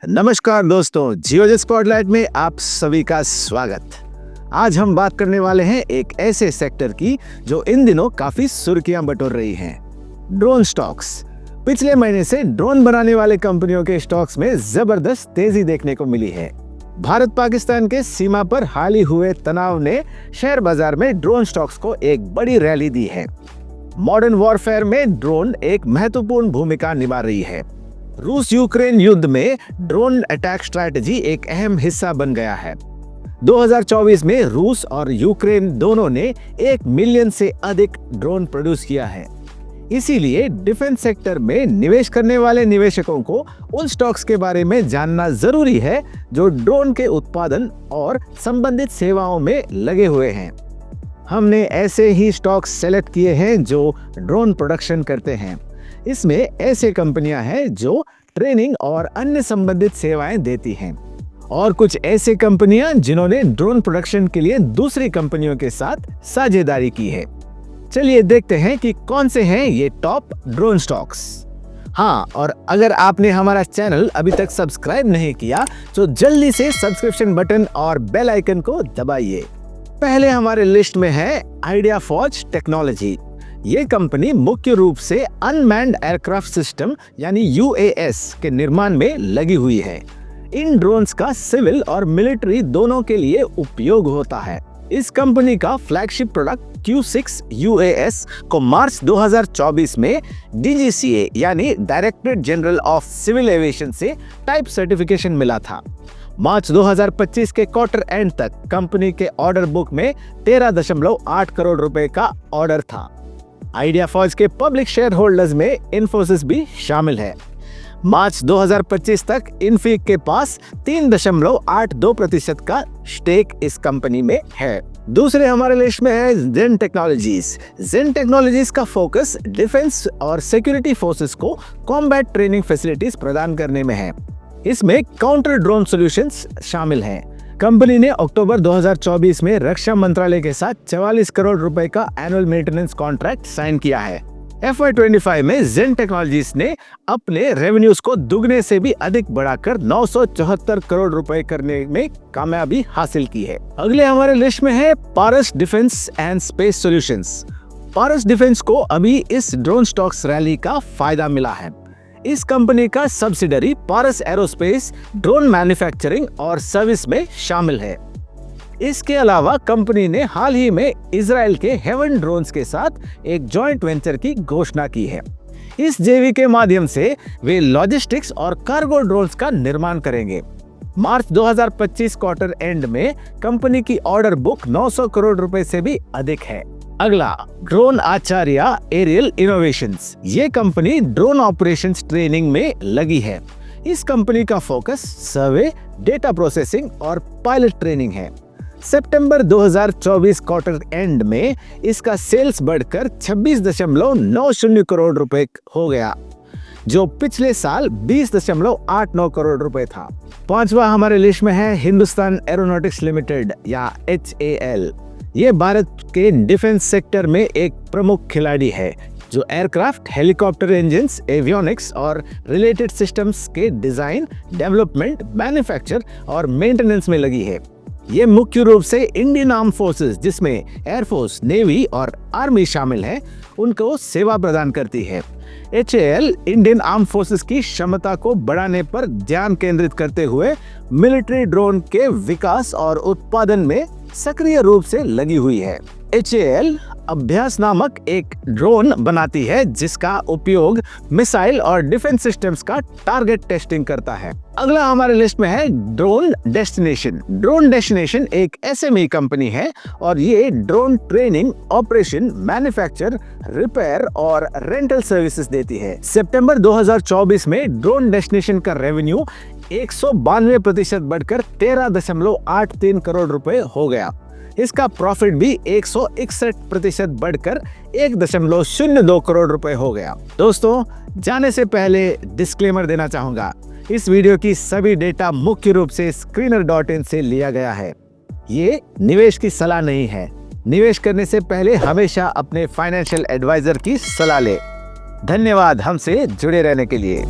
नमस्कार दोस्तों, जियोजेट स्पॉटलाइट में आप सभी का स्वागत। आज हम बात करने वाले हैं एक ऐसे सेक्टर की जो इन दिनों काफी सुर्खियां बटोर रही हैं, ड्रोन स्टॉक्स। पिछले महीने से ड्रोन बनाने वाले कंपनियों के स्टॉक्स में जबरदस्त तेजी देखने को मिली है। भारत पाकिस्तान के सीमा पर हाल ही हुए तनाव ने शेयर बाजार में ड्रोन स्टॉक्स को एक बड़ी रैली दी है। मॉडर्न वॉरफेयर में ड्रोन एक महत्वपूर्ण भूमिका निभा रही है। रूस यूक्रेन युद्ध में ड्रोन अटैक स्ट्रैटेजी एक अहम हिस्सा बन गया है। 2024 में रूस और यूक्रेन दोनों ने 1 मिलियन से अधिक ड्रोन प्रोड्यूस किया है। इसीलिए डिफेंस सेक्टर में निवेश करने वाले निवेशकों को उन स्टॉक्स के बारे में जानना जरूरी है जो ड्रोन के उत्पादन और संबंधित सेवाओं में लगे हुए हैं। हमने ऐसे ही स्टॉक्स सेलेक्ट किए हैं जो ड्रोन प्रोडक्शन करते हैं। इसमें ऐसे कंपनियां हैं जो ट्रेनिंग और अन्य संबंधित सेवाएं देती हैं, और कुछ ऐसे कंपनियां जिन्होंने ड्रोन प्रोडक्शन के लिए दूसरी कंपनियों के साथ साझेदारी की है। चलिए देखते हैं कि कौन से हैं ये टॉप ड्रोन स्टॉक्स। हाँ, और अगर आपने हमारा चैनल अभी तक सब्सक्राइब नहीं किया तो जल्दी से सब्सक्रिप्शन बटन और बेल आइकन को दबाइए। पहले हमारे लिस्ट में है आइडिया फॉर्ज टेक्नोलॉजी। ये कंपनी मुख्य रूप से अनमैन्ड एयरक्राफ्ट सिस्टम यानी UAS के निर्माण में लगी हुई है। इन ड्रोन्स का सिविल और मिलिट्री दोनों के लिए उपयोग होता है। इस कंपनी का फ्लैगशिप प्रोडक्ट Q6 UAS को मार्च 2024 में DGCA यानी directorate general of civil aviation से टाइप सर्टिफिकेशन मिला था। मार्च 2025 के क्वार्टर एंड तक कंपनी के ऑर्डर बुक में 13.8 करोड़ रुपए का ऑर्डर था। आइडिया फॉर्ज के पब्लिक शेयर होल्डर्स में इन्फोसिस भी शामिल है। मार्च 2025 तक इन्फीक के पास 3.82% का स्टेक इस कंपनी में है। दूसरे हमारे लिस्ट में है जेन टेक्नोलॉजीज। जेन टेक्नोलॉजीज का फोकस डिफेंस और सिक्योरिटी फोर्सेस को कॉम्बैट ट्रेनिंग फैसिलिटीज प्रदान करने में है। इसमें काउंटर ड्रोन सॉल्यूशंस शामिल हैं। कंपनी ने अक्टूबर 2024 में रक्षा मंत्रालय के साथ 44 करोड़ रुपए का एनुअल मेंटेनेंस कॉन्ट्रैक्ट साइन किया है। FY25 में जेन टेक्नोलॉजीज ने अपने रेवेन्यूज को दुगने से भी अधिक बढ़ाकर 974 करोड़ रुपए करने में कामयाबी हासिल की है। अगले हमारे लिस्ट में है Paras defence and space solutions. Paras defence को अभी इस ड्रोन स्टॉक्स रैली का फायदा मिला है। इस कंपनी का सब्सिडरी पारस एरोस्पेस ड्रोन मैन्युफैक्चरिंग और सर्विस में शामिल है। इसके अलावा कंपनी ने हाल ही में इजराइल के हेवन ड्रोन्स के साथ एक जॉइंट वेंचर की घोषणा की है। इस जेवी के माध्यम से वे लॉजिस्टिक्स और कार्गो ड्रोन्स का निर्माण करेंगे। मार्च 2025 क्वार्टर एंड में कंपनी की ऑर्डर बुक 900 करोड़ रुपए से भी अधिक है। अगला ड्रोन आचार्य एरियल इनोवेशंस। ये कंपनी ड्रोन ऑपरेशंस ट्रेनिंग में लगी है। इस कंपनी का फोकस सर्वे, डेटा प्रोसेसिंग और पायलट ट्रेनिंग है। सितंबर 2024 क्वार्टर एंड में इसका सेल्स बढ़कर 26.90 करोड़ रुपए हो गया, जो पिछले साल 20.89 करोड़ रुपए था। पांचवा हमारे लिस्ट में है हिंदुस्तान एरोनॉटिक्स लिमिटेड या HAL। ये भारत के डिफेंस सेक्टर में एक प्रमुख खिलाड़ी है जो एयरक्राफ्ट, हेलीकॉप्टर इंजन्स, एवियोनिक्स और रिलेटेड सिस्टम्स के डिजाइन, डेवलपमेंट, मैन्युफैक्चर और मेंटेनेंस में लगी है। ये मुख्य रूप से इंडियन आर्म फोर्सेस, जिसमें एयरफोर्स, नेवी और आर्मी शामिल है, उनको सेवा प्रदान करती है। HAL इंडियन आर्म फोर्सेस की क्षमता को बढ़ाने पर ध्यान केंद्रित करते हुए मिलिट्री ड्रोन के विकास और उत्पादन में सक्रिय रूप से लगी हुई है। HAL अभ्यास नामक एक ड्रोन बनाती है जिसका उपयोग मिसाइल और डिफेंस सिस्टम्स का टारगेट टेस्टिंग करता है। अगला हमारे लिस्ट में है ड्रोन डेस्टिनेशन। ड्रोन डेस्टिनेशन एक SME कंपनी है और ये drone training, operation, manufacture, repair और रेंटल सर्विसेज देती है। सितंबर 2024 में ड्रोन डेस्टिनेशन का रेवेन्यू 192% बढ़कर 13.83 करोड़ रुपए हो गया। इसका प्रॉफिट भी 161% बढ़कर 1.02 करोड़ रुपए हो गया। दोस्तों, जाने से पहले डिस्क्लेमर देना चाहूंगा, इस वीडियो की सभी डेटा मुख्य रूप से screener.in से लिया गया है। ये निवेश की सलाह नहीं है। निवेश करने से पहले हमेशा अपने फाइनेंशियल एडवाइजर की सलाह ले। धन्यवाद हमसे जुड़े रहने के लिए।